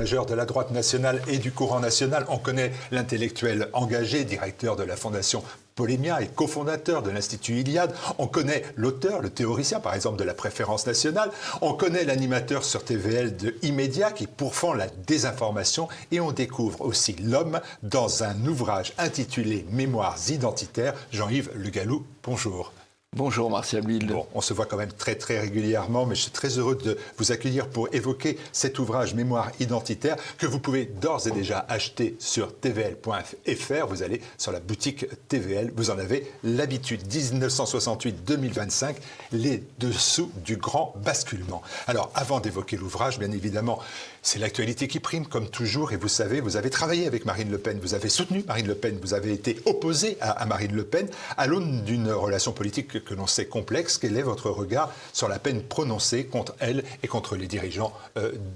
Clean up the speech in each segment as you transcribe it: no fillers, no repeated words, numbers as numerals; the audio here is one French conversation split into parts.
majeur de la droite nationale et du courant national. On connaît l'intellectuel engagé, directeur de la Fondation Pollemia et cofondateur de l'Institut Iliade. On connaît l'auteur, le théoricien, par exemple, de la préférence nationale. On connaît l'animateur sur TVL de Immédiat qui pourfend la désinformation. Et on découvre aussi l'homme dans un ouvrage intitulé Mémoires identitaires. Jean-Yves Le Gallou, bonjour. Bonjour Martial Bild. Bon, on se voit quand même très régulièrement, mais je suis très heureux de vous accueillir pour évoquer cet ouvrage Mémoire identitaire que vous pouvez d'ores et déjà acheter sur tvl.fr. Vous allez sur la boutique TVL, vous en avez l'habitude. 1968-2025, les dessous du grand basculement. Alors, avant d'évoquer l'ouvrage, bien évidemment, c'est l'actualité qui prime, comme toujours, et vous savez, vous avez travaillé avec Marine Le Pen, vous avez soutenu Marine Le Pen, vous avez été opposé à Marine Le Pen, à l'aune d'une relation politique que l'on sait complexe. Quel est votre regard sur la peine prononcée contre elle et contre les dirigeants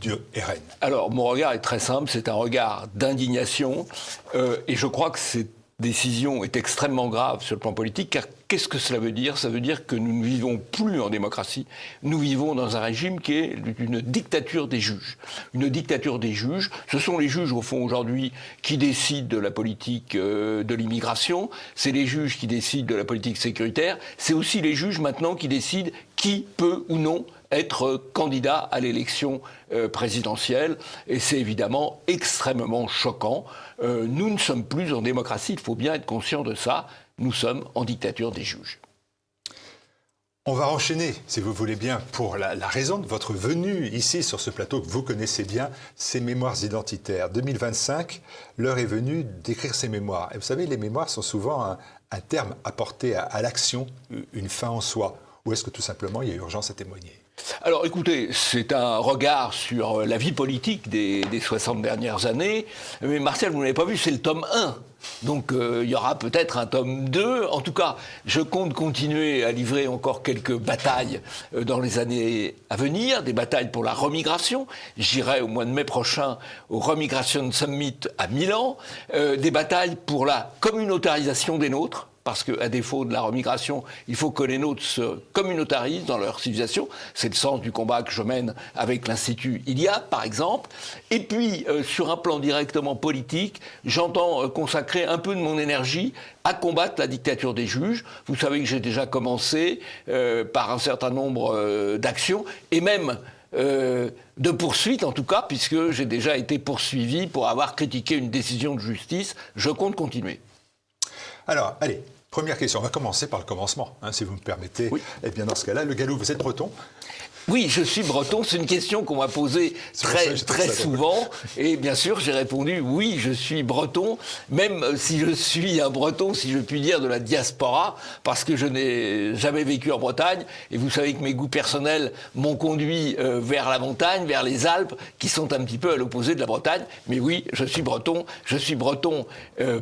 du RN? Alors, mon regard est très simple, c'est un regard d'indignation, et je crois que cette décision est extrêmement grave sur le plan politique, car qu'est-ce que cela veut dire? Ça veut dire que nous ne vivons plus en démocratie, nous vivons dans un régime qui est une dictature des juges. Une dictature des juges, ce sont les juges au fond aujourd'hui qui décident de la politique de l'immigration, c'est les juges qui décident de la politique sécuritaire, c'est aussi les juges maintenant qui décident qui peut ou non être candidat à l'élection présidentielle, et c'est évidemment extrêmement choquant. Nous ne sommes plus en démocratie, il faut bien être conscient de ça, nous sommes en dictature des juges. On va enchaîner, si vous voulez bien, pour la raison de votre venue ici sur ce plateau que vous connaissez bien, ces mémoires identitaires. 2025, l'heure est venue d'écrire ces mémoires. Et vous savez, les mémoires sont souvent un terme apporté à l'action, une fin en soi. Ou est-ce que tout simplement il y a urgence à témoigner? Alors écoutez, c'est un regard sur la vie politique des 60 dernières années. Mais Martial, vous ne l'avez pas vu, c'est le tome 1. Donc il y aura peut-être un tome 2. En tout cas, je compte continuer à livrer encore quelques batailles dans les années à venir, des batailles pour la remigration. J'irai au mois de mai prochain au Remigration Summit à Milan, des batailles pour la communautarisation des nôtres. Parce qu'à défaut de la remigration, il faut que les nôtres se communautarisent dans leur civilisation. C'est le sens du combat que je mène avec l'Institut Iliade, par exemple. Et puis, sur un plan directement politique, j'entends consacrer un peu de mon énergie à combattre la dictature des juges. Vous savez que j'ai déjà commencé par un certain nombre d'actions, et même de poursuites en tout cas, puisque j'ai déjà été poursuivi pour avoir critiqué une décision de justice. Je compte continuer. Alors, allez, première question. On va commencer par le commencement, si vous me permettez. Oui. Eh bien, dans ce cas-là, Le Gallou, vous êtes breton? Oui, je suis breton. C'est une question qu'on m'a posée très souvent. Et bien sûr, j'ai répondu oui, je suis breton, même si je suis un breton, si je puis dire, de la diaspora, parce que je n'ai jamais vécu en Bretagne. Et vous savez que mes goûts personnels m'ont conduit vers la montagne, vers les Alpes, qui sont un petit peu à l'opposé de la Bretagne. Mais oui, je suis breton. Je suis breton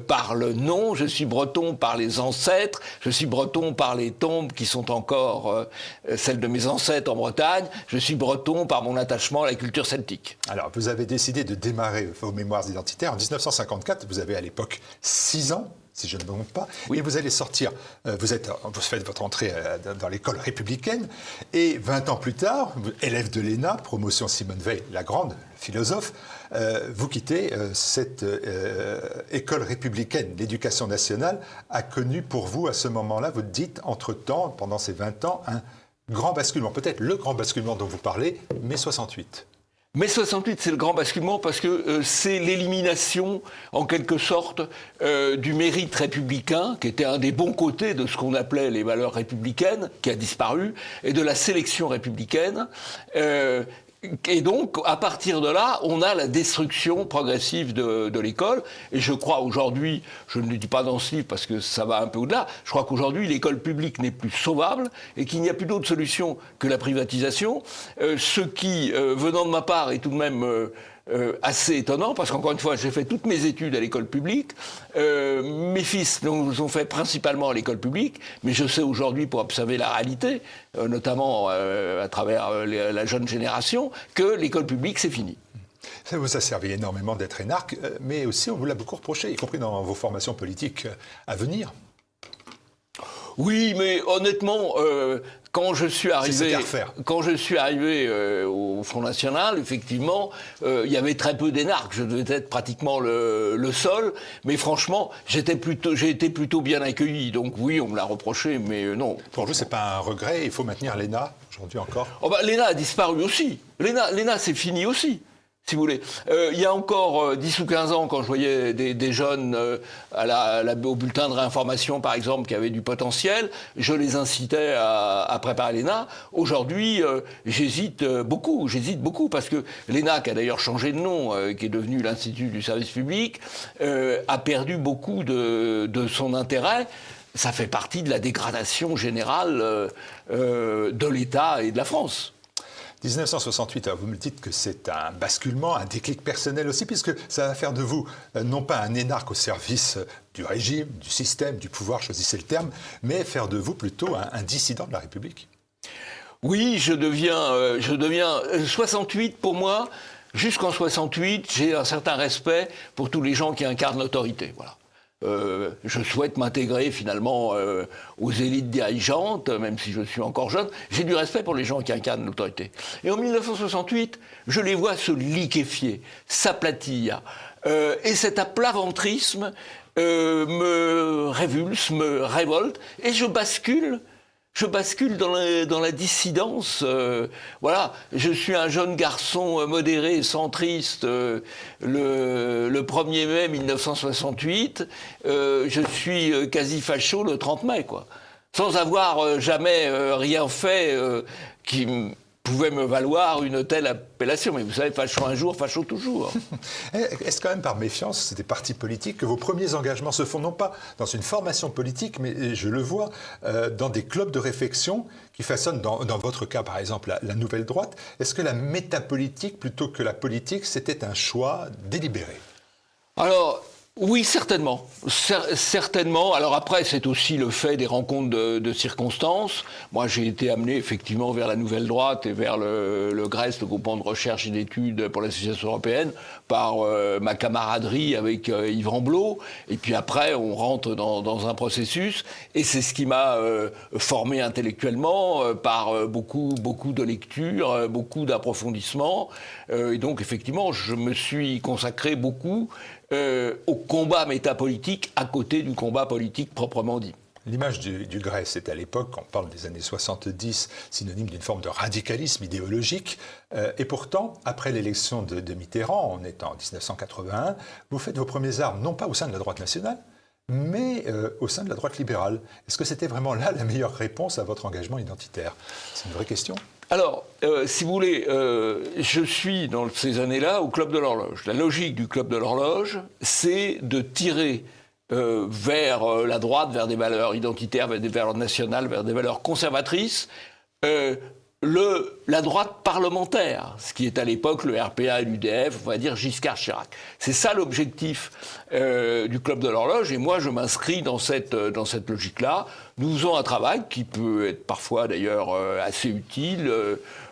par le nom, je suis breton par les ancêtres, je suis breton par les tombes qui sont encore celles de mes ancêtres en Bretagne. Je suis breton par mon attachement à la culture celtique. Alors, vous avez décidé de démarrer vos mémoires identitaires en 1954. Vous avez à l'époque 6 ans, si je ne me trompe pas. Oui. Et vous allez sortir, vous faites votre entrée dans l'école républicaine. Et 20 ans plus tard, élève de l'ENA, promotion Simone Veil, la grande philosophe, vous quittez cette école républicaine. L'éducation nationale a connu pour vous, à ce moment-là, vous dites, entre-temps, pendant ces 20 ans, un grand basculement, peut-être le grand basculement dont vous parlez, mai 68. Mai 68, c'est le grand basculement parce que c'est l'élimination, en quelque sorte, du mérite républicain, qui était un des bons côtés de ce qu'on appelait les valeurs républicaines, qui a disparu, et de la sélection républicaine. Et donc, à partir de là, on a la destruction progressive de l'école. Et je crois aujourd'hui, je ne le dis pas dans ce livre parce que ça va un peu au-delà, je crois qu'aujourd'hui, l'école publique n'est plus sauvable et qu'il n'y a plus d'autre solution que la privatisation. Ce qui, venant de ma part, est tout de même assez étonnant, parce qu'encore une fois, j'ai fait toutes mes études à l'école publique. Mes fils nous ont fait principalement à l'école publique, mais je sais aujourd'hui, pour observer la réalité, notamment à travers la jeune génération, que l'école publique, c'est fini. Ça vous a servi énormément d'être énarque, mais aussi on vous l'a beaucoup reproché, y compris dans vos formations politiques à venir. Oui, mais honnêtement, quand je suis arrivé au Front National, effectivement, il y avait très peu d'énarques. Je devais être pratiquement le seul. Mais franchement, j'ai été plutôt bien accueilli. Donc oui, on me l'a reproché, mais non. Pour vous, c'est pas un regret? Il faut maintenir l'ENA aujourd'hui encore? Oh bah, l'ENA a disparu aussi. L'ENA, c'est fini aussi, si vous voulez. Il y a encore 10 ou 15 ans, quand je voyais des jeunes au bulletin de réinformation, par exemple, qui avaient du potentiel, je les incitais à préparer l'ENA. Aujourd'hui, j'hésite beaucoup, parce que l'ENA, qui a d'ailleurs changé de nom, qui est devenu l'Institut du service public, a perdu beaucoup de son intérêt. Ça fait partie de la dégradation générale de l'État et de la France. 1968, alors vous me dites que c'est un basculement, un déclic personnel aussi, puisque ça va faire de vous non pas un énarque au service du régime, du système, du pouvoir, choisissez le terme, mais faire de vous plutôt un dissident de la République. Oui, je deviens 68 pour moi. Jusqu'en 68, j'ai un certain respect pour tous les gens qui incarnent l'autorité. Voilà. Je souhaite m'intégrer finalement aux élites dirigeantes, même si je suis encore jeune. J'ai du respect pour les gens qui incarnent l'autorité. Et en 1968, je les vois se liquéfier, s'aplatir. Et cet aplaventrisme me révulse, me révolte, et je bascule dans la dissidence. Voilà, je suis un jeune garçon modéré, centriste, le 1er mai 1968. Je suis quasi facho le 30 mai, quoi. Sans avoir jamais rien fait qui pouvait me valoir une telle appellation. Mais vous savez, facho un jour, facho toujours. Est-ce quand même par méfiance, c'est des partis politiques, que vos premiers engagements se font non pas dans une formation politique, mais je le vois, dans des clubs de réflexion qui façonnent, dans votre cas par exemple, la nouvelle droite. Est-ce que la métapolitique, plutôt que la politique, c'était un choix délibéré? Alors, oui, certainement. Certainement. Alors après, c'est aussi le fait des rencontres de circonstances. Moi, j'ai été amené effectivement vers la Nouvelle Droite et vers le GRES, le groupement de recherche et d'études pour l'Association européenne, par ma camaraderie avec Yves Ramblot. Et puis après, on rentre dans un processus. Et c'est ce qui m'a formé intellectuellement par beaucoup de lectures, beaucoup d'approfondissements. Et donc, effectivement, je me suis consacré beaucoup au combat métapolitique à côté du combat politique proprement dit. L'image du GRES, c'est à l'époque, on parle des années 70, synonyme d'une forme de radicalisme idéologique. Et pourtant, après l'élection de Mitterrand, on est en 1981, vous faites vos premières armes, non pas au sein de la droite nationale, mais au sein de la droite libérale. Est-ce que c'était vraiment là la meilleure réponse à votre engagement identitaire? C'est une vraie question. Alors, si vous voulez, je suis dans ces années-là au Club de l'Horloge. La logique du Club de l'Horloge, c'est de tirer vers la droite, vers des valeurs identitaires, vers des valeurs nationales, vers des valeurs conservatrices, la droite parlementaire, ce qui est à l'époque le RPA et l'UDF, on va dire Giscard Chirac. C'est ça l'objectif du Club de l'Horloge, et moi je m'inscris dans cette logique-là. Nous faisons un travail qui peut être parfois d'ailleurs assez utile,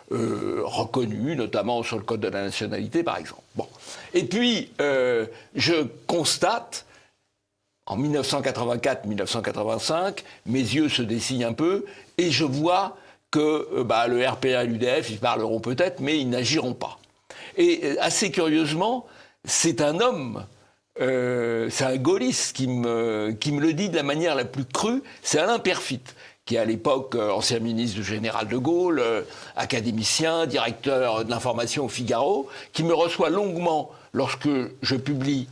reconnu, notamment sur le Code de la nationalité par exemple. Bon. Et puis, je constate, en 1984-1985, mes yeux se dessillent un peu, et je vois que le RPA et l'UDF, ils parleront peut-être, mais ils n'agiront pas. Et assez curieusement, c'est un homme, c'est un gaulliste qui me le dit de la manière la plus crue, c'est Alain Peyrefitte, qui est à l'époque ancien ministre du général de Gaulle, académicien, directeur de l'information au Figaro, qui me reçoit longuement lorsque je publie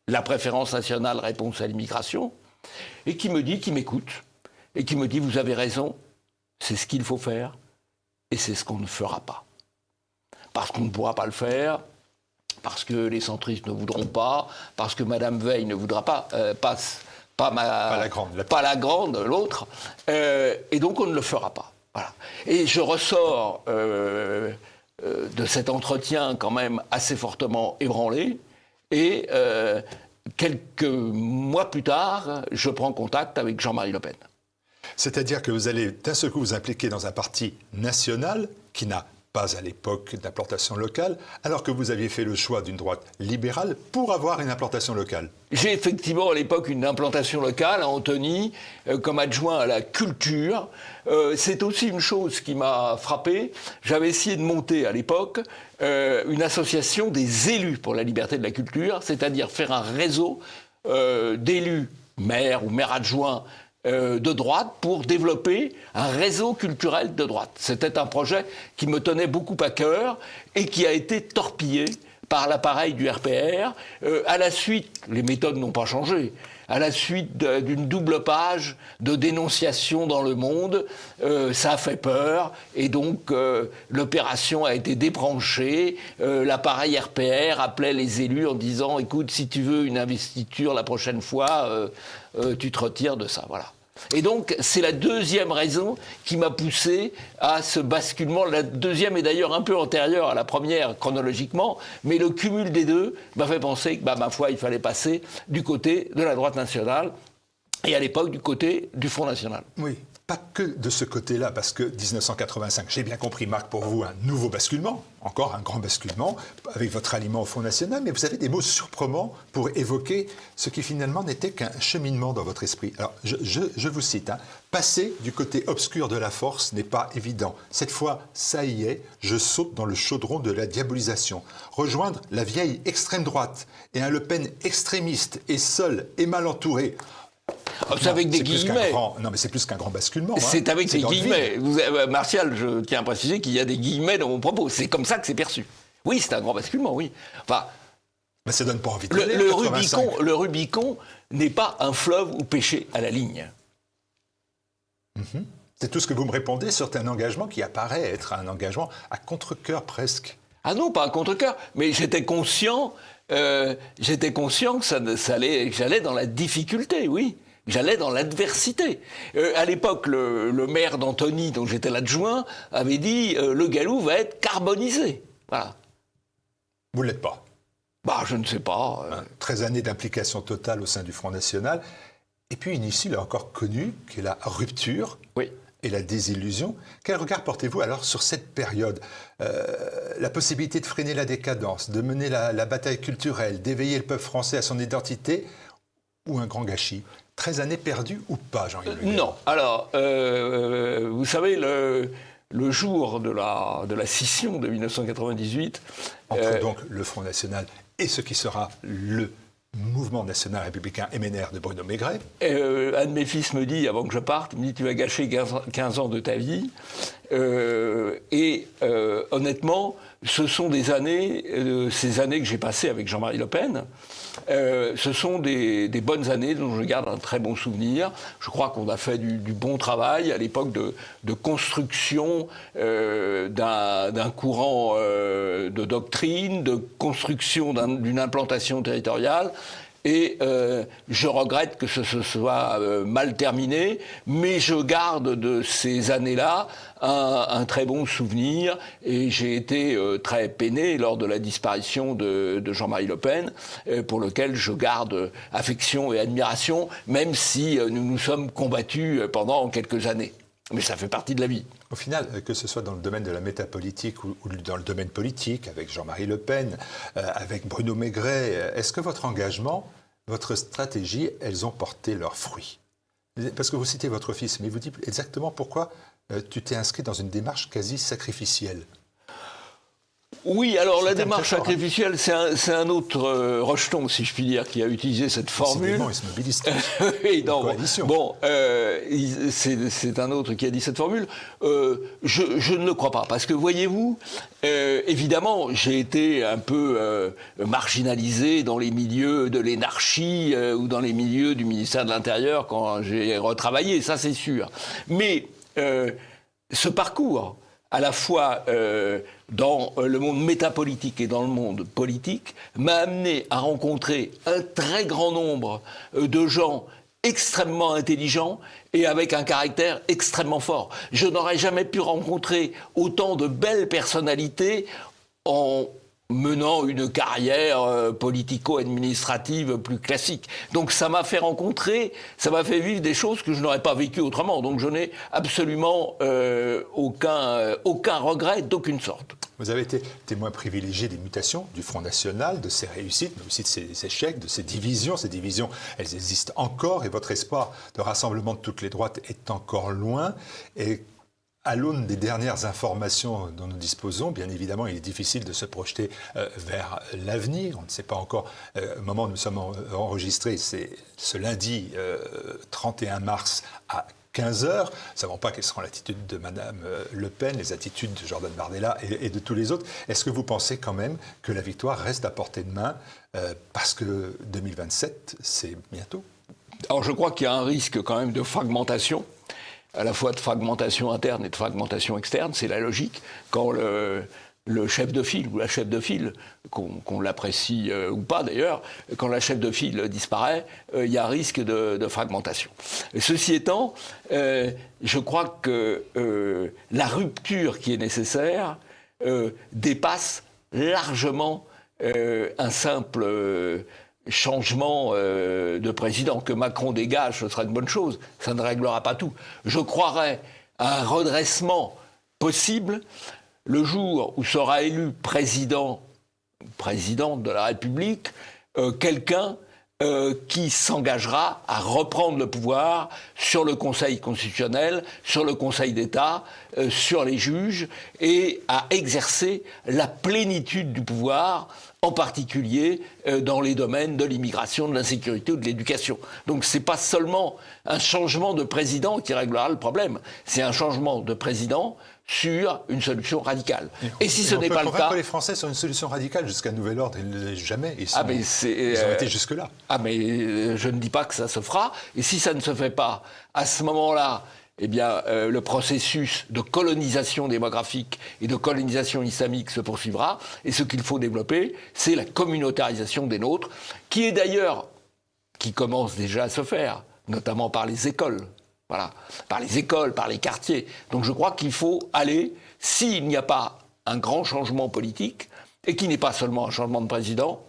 La préférence nationale, réponse à l'immigration, et qui m'écoute, et qui me dit « Vous avez raison, c'est ce qu'il faut faire, et c'est ce qu'on ne fera pas. Parce qu'on ne pourra pas le faire, parce que les centristes ne voudront pas, parce que Madame Veil ne voudra pas, pas la grande, l'autre, et donc on ne le fera pas. Voilà. Et je ressors de cet entretien quand même assez fortement ébranlé, et quelques mois plus tard, je prends contact avec Jean-Marie Le Pen. C'est-à-dire que vous allez d'un seul coup vous impliquer dans un parti national qui n'a pas à l'époque d'implantation locale, alors que vous aviez fait le choix d'une droite libérale pour avoir une implantation locale. J'ai effectivement à l'époque une implantation locale à Antony, comme adjoint à la culture. C'est aussi une chose qui m'a frappé. J'avais essayé de monter à l'époque une association des élus pour la liberté de la culture, c'est-à-dire faire un réseau d'élus, maires ou maires adjoints, de droite pour développer un réseau culturel de droite. C'était un projet qui me tenait beaucoup à cœur et qui a été torpillé par l'appareil du RPR. À la suite, les méthodes n'ont pas changé. À la suite d'une double page de dénonciation dans Le Monde, ça a fait peur et donc l'opération a été débranchée. L'appareil RPR appelait les élus en disant « Écoute, si tu veux une investiture la prochaine fois, tu te retires de ça. » Voilà. Et donc, c'est la deuxième raison qui m'a poussé à ce basculement. La deuxième est d'ailleurs un peu antérieure à la première chronologiquement, mais le cumul des deux m'a fait penser que, ma foi, il fallait passer du côté de la droite nationale et à l'époque du côté du Front National. Oui, pas que de ce côté-là, parce que 1985, j'ai bien compris, marque pour vous un nouveau basculement, encore un grand basculement, avec votre alliement au Front National, mais vous avez des mots surprenants pour évoquer ce qui finalement n'était qu'un cheminement dans votre esprit. Alors, je vous cite, passer du côté obscur de la force n'est pas évident. Cette fois, ça y est, je saute dans le chaudron de la diabolisation. Rejoindre la vieille extrême droite et un Le Pen extrémiste et seul et mal entouré. C'est avec des guillemets. Non, mais c'est plus qu'un grand basculement. C'est avec des guillemets. Martial, je tiens à préciser qu'il y a des guillemets dans mon propos. C'est comme ça que c'est perçu. Oui, c'est un grand basculement, oui. Enfin, mais ça donne pas envie de le Rubicon n'est pas un fleuve où pêcher à la ligne. Mm-hmm. C'est tout ce que vous me répondez sur un engagement qui apparaît être un engagement à contre-cœur presque. Ah non, pas à contre-cœur, mais j'étais conscient que j'allais dans la difficulté, oui. J'allais dans l'adversité. À l'époque, le maire d'Antony, dont j'étais l'adjoint, avait dit le Gallou va être carbonisé. Voilà. Vous ne l'êtes pas. Je ne sais pas. 13 années d'implication totale au sein du Front National. Et puis une issue, là encore connue, qui est la rupture. Oui. Et la désillusion. Quel regard portez-vous alors sur cette période ? La possibilité de freiner la décadence, de mener la bataille culturelle, d'éveiller le peuple français à son identité, ou un grand gâchis ? 13 années perdues ou pas, Jean-Yves Le Gall ? Non. Alors, vous savez, le jour de la scission de 1998... Entre donc le Front National et ce qui sera le mouvement national républicain MNR de Bruno Maigret. Un de mes fils me dit, avant que je parte, il me dit « Tu vas gâcher 15 ans de ta vie ». Honnêtement, ce sont ces années que j'ai passées avec Jean-Marie Le Pen. Ce sont des bonnes années dont je garde un très bon souvenir. Je crois qu'on a fait du bon travail à l'époque de construction d'un courant de doctrine, de construction d'une implantation territoriale. Et je regrette que ce soit mal terminé, mais je garde de ces années-là un très bon souvenir. Et j'ai été très peiné lors de la disparition de Jean-Marie Le Pen, pour lequel je garde affection et admiration, même si nous nous sommes combattus pendant quelques années. Mais ça fait partie de la vie. Au final, que ce soit dans le domaine de la métapolitique ou dans le domaine politique, avec Jean-Marie Le Pen, avec Bruno Maigret, est-ce que votre engagement, votre stratégie, elles ont porté leurs fruits ? Parce que vous citez votre fils, mais vous dites exactement pourquoi tu t'es inscrit dans une démarche quasi sacrificielle. Oui, alors la démarche sacrificielle, c'est un autre rejeton, si je puis dire, qui a utilisé cette formule. Ils se mobilisent. Oui, non, c'est un autre qui a dit cette formule. Je ne le crois pas, parce que voyez-vous, évidemment, j'ai été un peu marginalisé dans les milieux de l'énarchie ou dans les milieux du ministère de l'Intérieur quand j'ai retravaillé, ça c'est sûr. Mais ce parcours, à la fois dans le monde métapolitique et dans le monde politique, m'a amené à rencontrer un très grand nombre de gens extrêmement intelligents et avec un caractère extrêmement fort. Je n'aurais jamais pu rencontrer autant de belles personnalités en menant une carrière politico-administrative plus classique. Donc ça m'a fait vivre des choses que je n'aurais pas vécues autrement. Donc je n'ai absolument aucun regret d'aucune sorte. Vous avez été témoin privilégié des mutations du Front National, de ses réussites, mais aussi de ses échecs, de ses divisions. Ces divisions, elles existent encore et votre espoir de rassemblement de toutes les droites est encore loin. Et à l'aune des dernières informations dont nous disposons, bien évidemment, il est difficile de se projeter vers l'avenir. On ne sait pas encore, au moment où nous sommes enregistrés, c'est ce lundi 31 mars à 15 heures. Nous ne savons pas quelle sera l'attitude de Mme Le Pen, les attitudes de Jordan Bardella et de tous les autres. Est-ce que vous pensez quand même que la victoire reste à portée de main parce que 2027, c'est bientôt? Alors je crois qu'il y a un risque quand même de fragmentation, à la fois de fragmentation interne et de fragmentation externe, c'est la logique. Quand le chef de file ou la chef de file, qu'on l'apprécie ou pas d'ailleurs, quand la chef de file disparaît, il y a un risque de fragmentation. Et ceci étant, je crois que la rupture qui est nécessaire dépasse largement un simple changement de président. Que Macron dégage, ce sera une bonne chose. Ça ne réglera pas tout. Je croirais à un redressement possible le jour où sera élu présidente de la République, quelqu'un qui s'engagera à reprendre le pouvoir sur le Conseil constitutionnel, sur le Conseil d'État, sur les juges, et à exercer la plénitude du pouvoir, en particulier dans les domaines de l'immigration, de l'insécurité ou de l'éducation. Donc c'est pas seulement un changement de président qui réglera le problème, c'est un changement de président sur une solution radicale. Et si ce n'est pas le cas... On peut convaincre les Français sur une solution radicale jusqu'à nouvel ordre, jamais. Ils ont été jusque-là. Mais je ne dis pas que ça se fera. Et si ça ne se fait pas, à ce moment-là, eh bien, le processus de colonisation démographique et de colonisation islamique se poursuivra. Et ce qu'il faut développer, c'est la communautarisation des nôtres, qui commence déjà à se faire, notamment par les écoles. Voilà, par les écoles, par les quartiers. Donc je crois qu'il faut aller, s'il n'y a pas un grand changement politique, et qui n'est pas seulement un changement de président,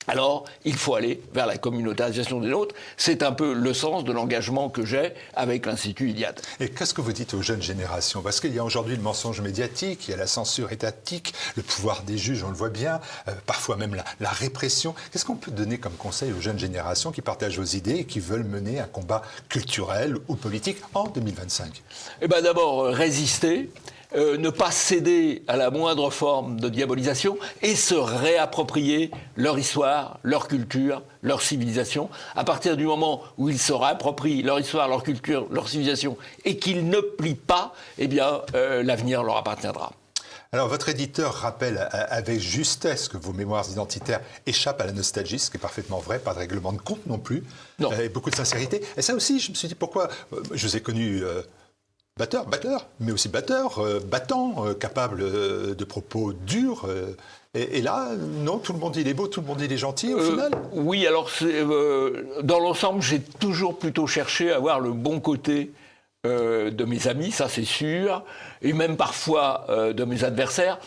alors il faut aller vers la communautarisation des nôtres. C'est un peu le sens de l'engagement que j'ai avec l'Institut Iliade. Et qu'est-ce que vous dites aux jeunes générations? Parce qu'il y a aujourd'hui le mensonge médiatique, il y a la censure étatique, le pouvoir des juges, on le voit bien, parfois même la répression. Qu'est-ce qu'on peut donner comme conseil aux jeunes générations qui partagent vos idées et qui veulent mener un combat culturel ou politique en 2025? Eh bien d'abord, résister. Ne pas céder à la moindre forme de diabolisation et se réapproprier leur histoire, leur culture, leur civilisation. À partir du moment où ils se réapproprient leur histoire, leur culture, leur civilisation et qu'ils ne plient pas, eh bien, l'avenir leur appartiendra. Alors, votre éditeur rappelle avec justesse que vos mémoires identitaires échappent à la nostalgie, ce qui est parfaitement vrai, pas de règlement de compte non plus, et beaucoup de sincérité. Et ça aussi, je me suis dit, pourquoi je vous ai connu... batteur, mais aussi battant, capable de propos durs. Et là, non, tout le monde dit il est beau, tout le monde dit il est gentil, au final. Oui, alors, dans l'ensemble, j'ai toujours plutôt cherché à voir le bon côté de mes amis, ça c'est sûr, et même parfois de mes adversaires.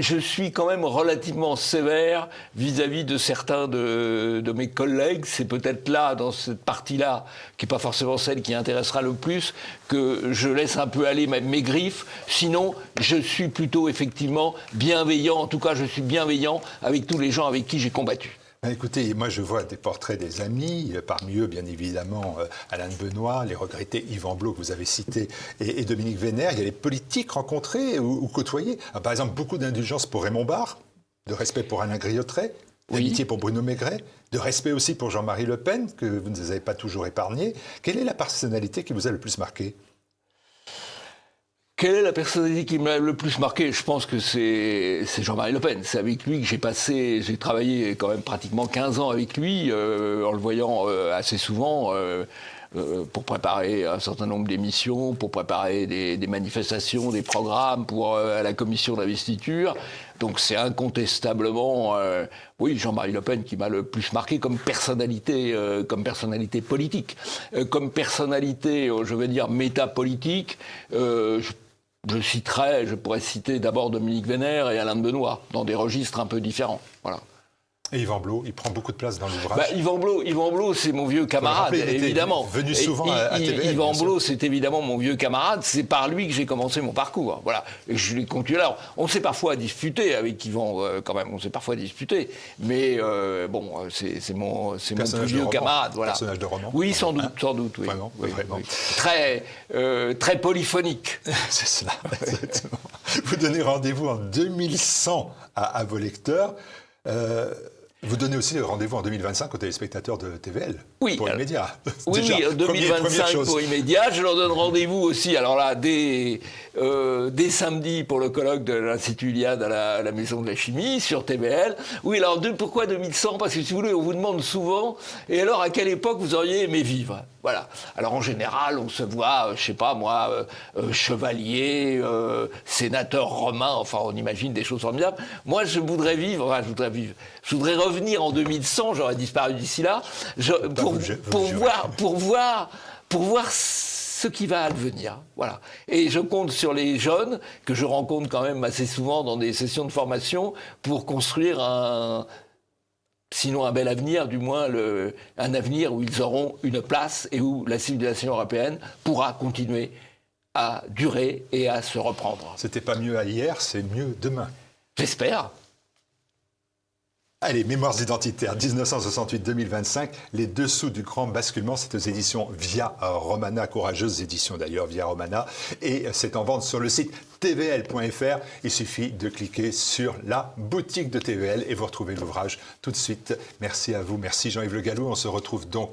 Je suis quand même relativement sévère vis-à-vis de certains de mes collègues. C'est peut-être là, dans cette partie-là, qui n'est pas forcément celle qui intéressera le plus, que je laisse un peu aller mes griffes. Sinon, je suis plutôt effectivement bienveillant. En tout cas, je suis bienveillant avec tous les gens avec qui j'ai combattu. Écoutez, moi je vois des portraits des amis, parmi eux bien évidemment Alain de Benoît, les regrettés Yvan Blot que vous avez cité et Dominique Vénère. Il y a les politiques rencontrés ou côtoyés. Par exemple, beaucoup d'indulgence pour Raymond Barre, de respect pour Alain Griottret, d'amitié pour Bruno Maigret, de respect aussi pour Jean-Marie Le Pen, que vous ne avez pas toujours épargné. Quelle est la personnalité qui vous a le plus marqué ? Quelle est la personnalité qui m'a le plus marqué ? Je pense que c'est Jean-Marie Le Pen. C'est avec lui que j'ai travaillé quand même pratiquement 15 ans avec lui, en le voyant assez souvent, pour préparer un certain nombre d'émissions, pour préparer des manifestations, des programmes pour la commission d'investiture. Donc c'est incontestablement, oui, Jean-Marie Le Pen qui m'a le plus marqué comme personnalité politique. Comme personnalité, je veux dire, métapolitique, je pourrais citer d'abord Dominique Vénère et Alain de Benoît, dans des registres un peu différents. Voilà. Et Yvan Blot, il prend beaucoup de place dans l'ouvrage. Yvan Blot, c'est mon vieux camarade, évidemment. Venu souvent à TVL. Yvan Blot, c'est évidemment mon vieux camarade. C'est par lui que j'ai commencé mon parcours. Voilà. Et je l'ai continué. Alors, on s'est parfois disputé avec Yvan, quand même. On s'est parfois disputé. Mais c'est mon plus vieux camarade. Voilà. Personnage de roman. Oui, sans doute. Oui. Vraiment, oui, vraiment. Oui. Très polyphonique. C'est cela, exactement. Vous donnez rendez-vous en 2100 à vos lecteurs. Vous donnez aussi rendez-vous en 2025 aux téléspectateurs de TVL, pour Immédiat. Oui, en 2025 pour Immédiat. Je leur donne rendez-vous aussi, alors là, dès samedi pour le colloque de l'Institut Iliade à la Maison de la Chimie, sur TVL. Oui, alors pourquoi 2100 ? Parce que si vous voulez, on vous demande souvent, et alors à quelle époque vous auriez aimé vivre ? Voilà. Alors en général, on se voit, je sais pas moi, chevalier, sénateur romain, enfin on imagine des choses formidables. Moi, je voudrais revenir en 2100, j'aurais disparu d'ici là, pour voir ce qui va advenir. Voilà. Et je compte sur les jeunes, que je rencontre quand même assez souvent dans des sessions de formation, pour construire sinon un bel avenir, du moins un avenir où ils auront une place et où la civilisation européenne pourra continuer à durer et à se reprendre. C'était pas mieux hier, c'est mieux demain. J'espère. Allez, Mémoires identitaires, 1968-2025, les dessous du grand basculement, c'est aux éditions Via Romana, courageuse édition d'ailleurs, Via Romana, et c'est en vente sur le site tvl.fr. Il suffit de cliquer sur la boutique de TVL et vous retrouvez l'ouvrage tout de suite. Merci à vous, merci Jean-Yves Le Gallou. On se retrouve donc,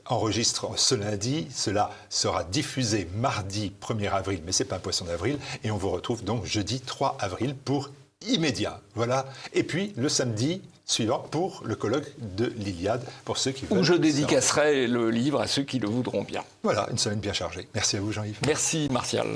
enregistre ce lundi, cela sera diffusé mardi 1er avril, mais c'est pas un poisson d'avril, et on vous retrouve donc jeudi 3 avril pour Immédiat, voilà. Et puis le samedi suivant pour le colloque de l'Iliade, pour ceux qui veulent. Où je dédicacerai le livre à ceux qui le voudront bien. Voilà, une semaine bien chargée. Merci à vous Jean-Yves. Merci Martial.